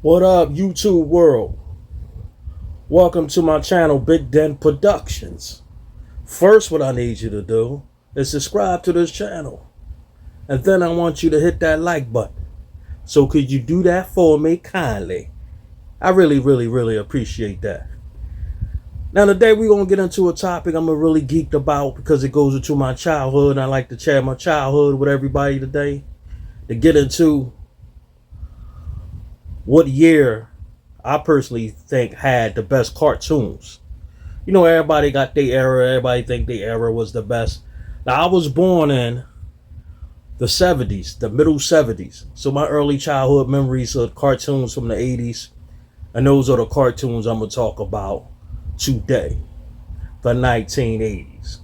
What up, YouTube world? Welcome to my channel, Big Den Productions. First, what I need you to do is subscribe to this channel. And then I want you to hit that like button. So could you do that for me kindly? I really appreciate that. Now today we're going to get into a topic I'm really geeked about because it goes into my childhood. And I like to share my childhood with everybody today. To get into what year I personally think had the best cartoons. You know, everybody got their era. Everybody think their era was the best. Now, I was born in the 70s, the middle 70s. So my early childhood memories of cartoons from the 80s. And those are the cartoons I'm going to talk about today, the 1980s.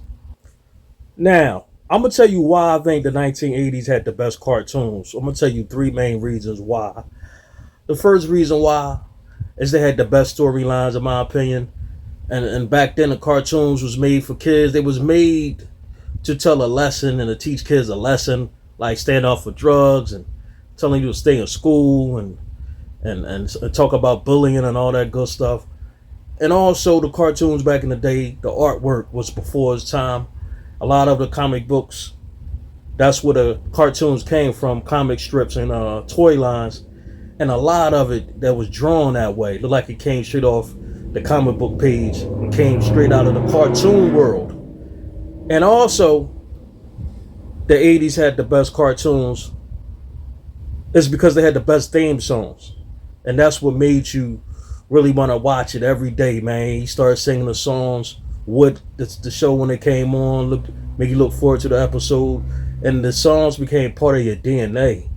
Now, I'm going to tell you why I think the 1980s had the best cartoons. I'm going to tell you three main reasons why. The first reason why is they had the best storylines, in my opinion. And back then, the cartoons was made for kids. They was made to tell a lesson and to teach kids a lesson, like stand off for drugs and telling you to stay in school and talk about bullying and all that good stuff. And also, the cartoons back in the day, the artwork was before its time. A lot of the comic books, that's where the cartoons came from, comic strips and toy lines. And a lot of it that was drawn that way looked like it came straight off the comic book page and came straight out of the cartoon world. And also, the 80s had the best cartoons. It's because they had the best theme songs. And that's what made you really want to watch it every day, man. You started singing the songs with the show when it came on, make you look forward to the episode. And the songs became part of your DNA.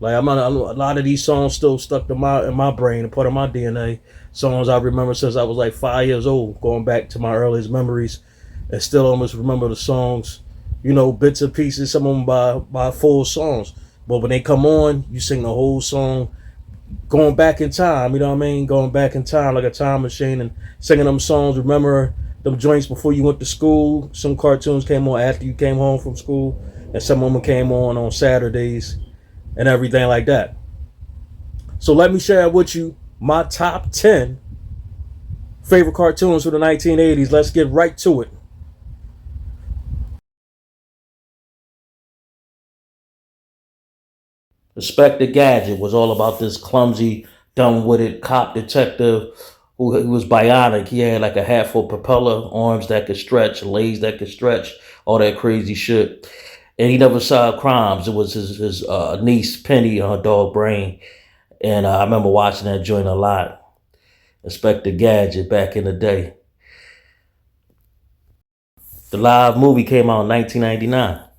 Like a lot of these songs still stuck in my brain, a part of my DNA. Songs I remember since I was like 5 years old, going back to my earliest memories, and still almost remember the songs. You know, bits and pieces, some of them by full songs. But when they come on, you sing the whole song, going back in time. You know what I mean? Going back in time like a time machine and singing them songs. Remember them joints before you went to school. Some cartoons came on after you came home from school, and some of them came on Saturdays and everything like that. So let me share with you my top 10 favorite cartoons for the 1980s. Let's get right to it. Inspector Gadget was all about this clumsy, dumb-witted cop detective who was bionic. He had like a hat for propeller, arms that could stretch, legs that could stretch, all that crazy shit. And he never solved crimes. It was his niece Penny and her dog Brain. And I remember watching that joint a lot. Inspector Gadget back in the day. The live movie came out in 1999.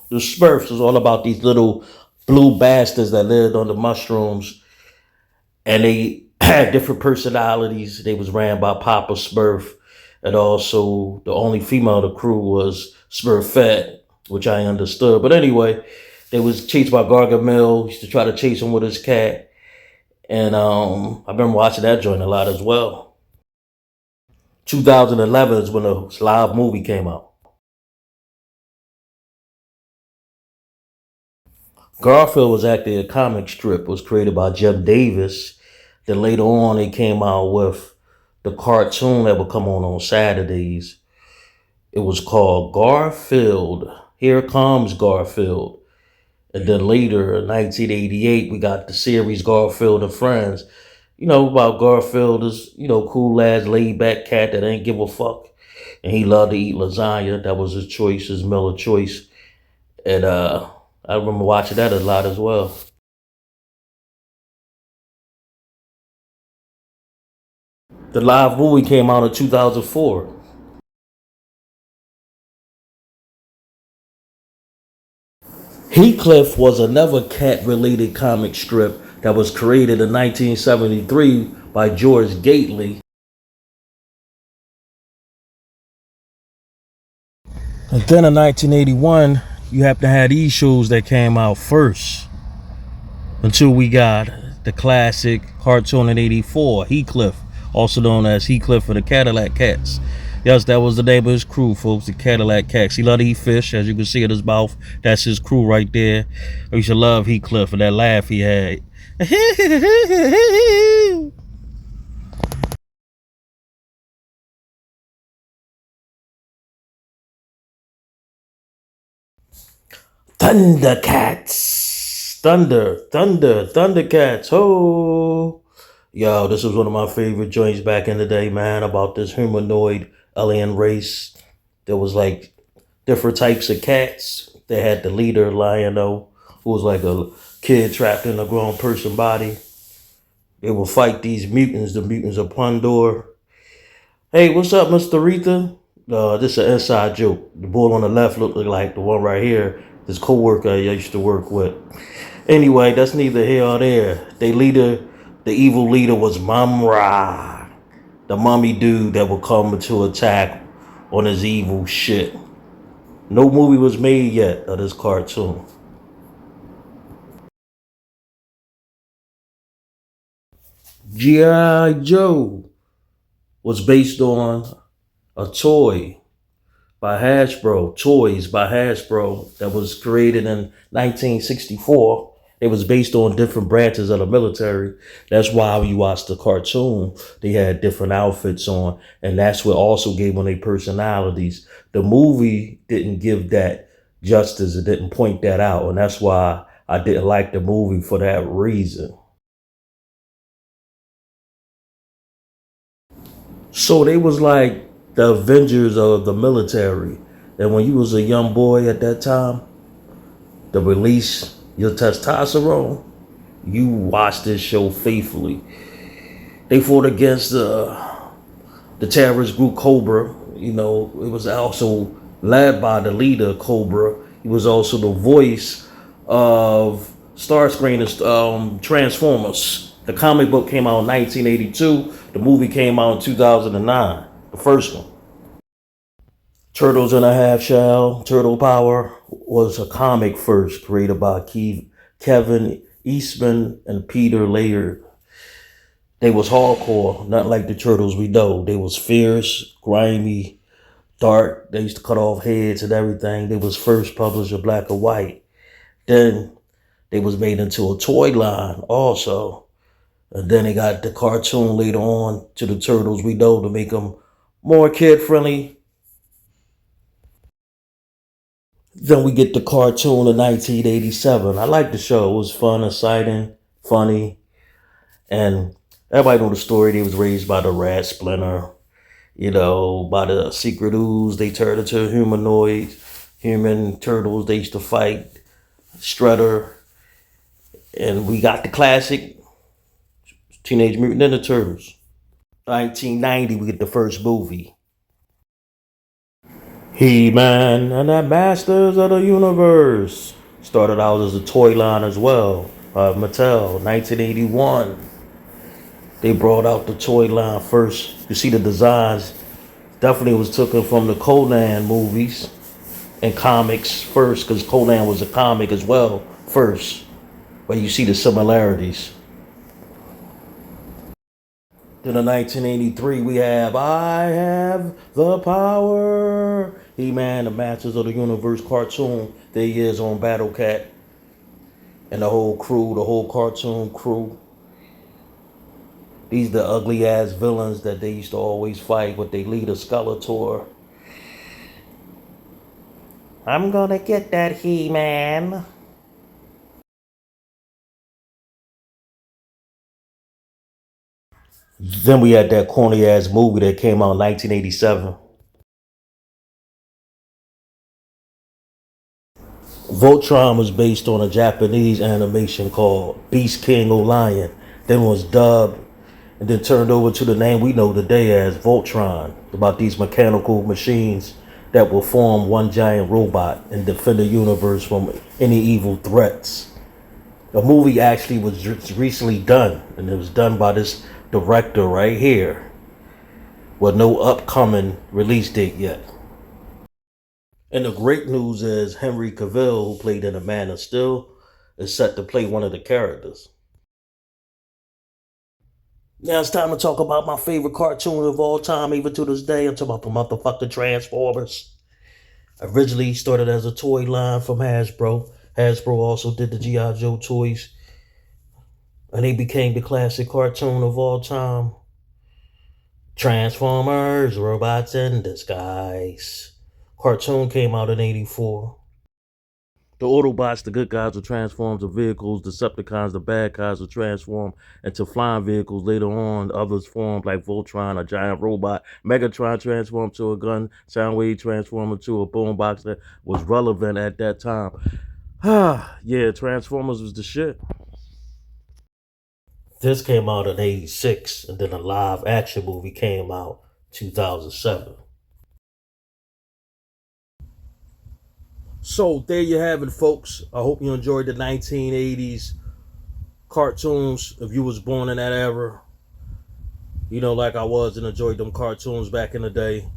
The Smurfs was all about these little blue bastards that lived on the mushrooms, and they had different personalities. They was ran by Papa Smurf, and also the only female of the crew was Smurfette, which I understood. But anyway, they was chased by Gargamel. He used to try to chase him with his cat, and I remember watching that joint a lot as well. 2011 is when the live movie came out. Garfield was actually a comic strip. It was created by Jim Davis. Then later on, they came out with the cartoon that would come on Saturdays. It was called Garfield. Here Comes Garfield. And then later, in 1988, we got the series Garfield and Friends. You know about Garfield is, cool ass laid back cat that ain't give a fuck. And he loved to eat lasagna. That was his choice, his meal of choice. And I remember watching that a lot as well. The live movie came out in 2004. Heathcliff was another cat-related comic strip that was created in 1973 by George Gately. And then in 1981, you have to have these shows that came out first until we got the classic cartoon in '84, Heathcliff, also known as Heathcliff and the Cadillac Cats. Yes, that was the name of his crew, folks. The Cadillac Cats. He loved to eat fish, as you can see in his mouth. That's his crew right there. I used to love Heathcliff and that laugh he had. Thundercats. Thundercats. Oh. Yo, this was one of my favorite joints back in the day, man, about this humanoid alien race. There was like different types of cats. They had the leader, Lion-O, who was like a kid trapped in a grown person body. They would fight these mutants, the mutants of Pandor. Hey, what's up, Mr. Retha? This is an inside joke. The boy on the left looked like the one right here, this co-worker I used to work with. Anyway, that's neither here or there. They leader, the evil leader was Mum-Ra, the mummy dude that would come to attack on his evil shit. No movie was made yet of this cartoon. G.I. Joe was based on a toy by Hasbro, Toys by Hasbro, that was created in 1964. It was based on different branches of the military. That's why when you watch the cartoon, they had different outfits on, and that's what also gave them their personalities. The movie didn't give that justice. It didn't point that out, and that's why I didn't like the movie for that reason. So they was like the Avengers of the military. And when you was a young boy at that time, to release your testosterone, you watched this show faithfully. They fought against the terrorist group Cobra. You know, it was also led by the leader Cobra. He was also the voice of Starscream and Transformers. The comic book came out in 1982. The movie came out in 2009, the first one. Turtles in a Half Shell, Turtle Power was a comic first created by Kevin Eastman and Peter Laird. They was hardcore, not like the Turtles we know. They was fierce, grimy, dark. They used to cut off heads and everything. They was first published in black and white. Then they was made into a toy line also. And then they got the cartoon later on to the Turtles we know to make them more kid friendly. Then we get the cartoon in 1987. I like the show. It was fun, exciting, funny. And everybody know the story. They was raised by the rat splinter, you know, by the secret ooze. They turned into humanoid, human turtles. They used to fight Strutter. And we got the classic Teenage Mutant Ninja Turtles. 1990, we get the first movie. He-Man and the Masters of the Universe. Started out as a toy line as well. Mattel, 1981. They brought out the toy line first. You see the designs definitely was taken from the Conan movies and comics first, because Conan was a comic as well first. But you see the similarities. Then in 1983, we have I Have the Power. He-Man, the Masters of the Universe cartoon. There he is on Battle Cat. And the whole crew, the whole cartoon crew. These the ugly ass villains that they used to always fight with their leader Skeletor. I'm gonna get that He-Man. Then we had that corny ass movie that came out in 1987. Voltron was based on a Japanese animation called Beast King O'Lion. Then was dubbed and then turned over to the name we know today as Voltron. About these mechanical machines that will form one giant robot and defend the universe from any evil threats. The movie actually was recently done, and it was done by this director right here, with no upcoming release date yet. And the great news is Henry Cavill, who played in The Man of Steel, is set to play one of the characters. Now it's time to talk about my favorite cartoon of all time, even to this day. I'm talking about the motherfucking Transformers. Originally started as a toy line from Hasbro. Hasbro also did the G.I. Joe toys. And they became the classic cartoon of all time. Transformers, robots in disguise. Cartoon came out in 84. The Autobots, the good guys, will transform to vehicles. Decepticons, the bad guys, will transform into flying vehicles. Later on, others formed like Voltron, a giant robot. Megatron transformed to a gun. Soundwave transformed into a boombox that was relevant at that time. Yeah, Transformers was the shit. This came out in 86, and then a live action movie came out 2007. So there you have it, folks. I hope you enjoyed the 1980s cartoons. If you was born in that era, you know, like I was, and enjoyed them cartoons back in the day.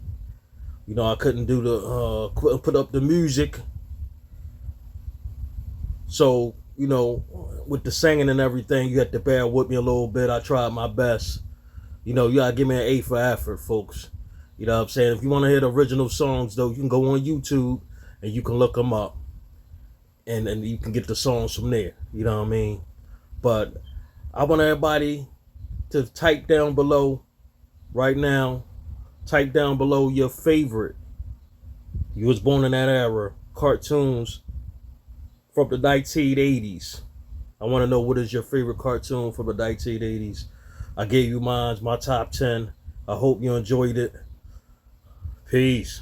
You know, I couldn't do the put up the music, so you know, with the singing and everything, you had to bear with me a little bit. I tried my best. You know, you gotta give me an A for effort, folks. You know what I'm saying? If you want to hear the original songs, though, you can go on YouTube and you can look them up, and you can get the songs from there. You know what I mean? But I want everybody to type down below right now. Type down below your favorite. You was born in that era. Cartoons from the 1980s. I want to know, what is your favorite cartoon from the 1980s. I gave you mine, my top 10. I hope you enjoyed it. Peace.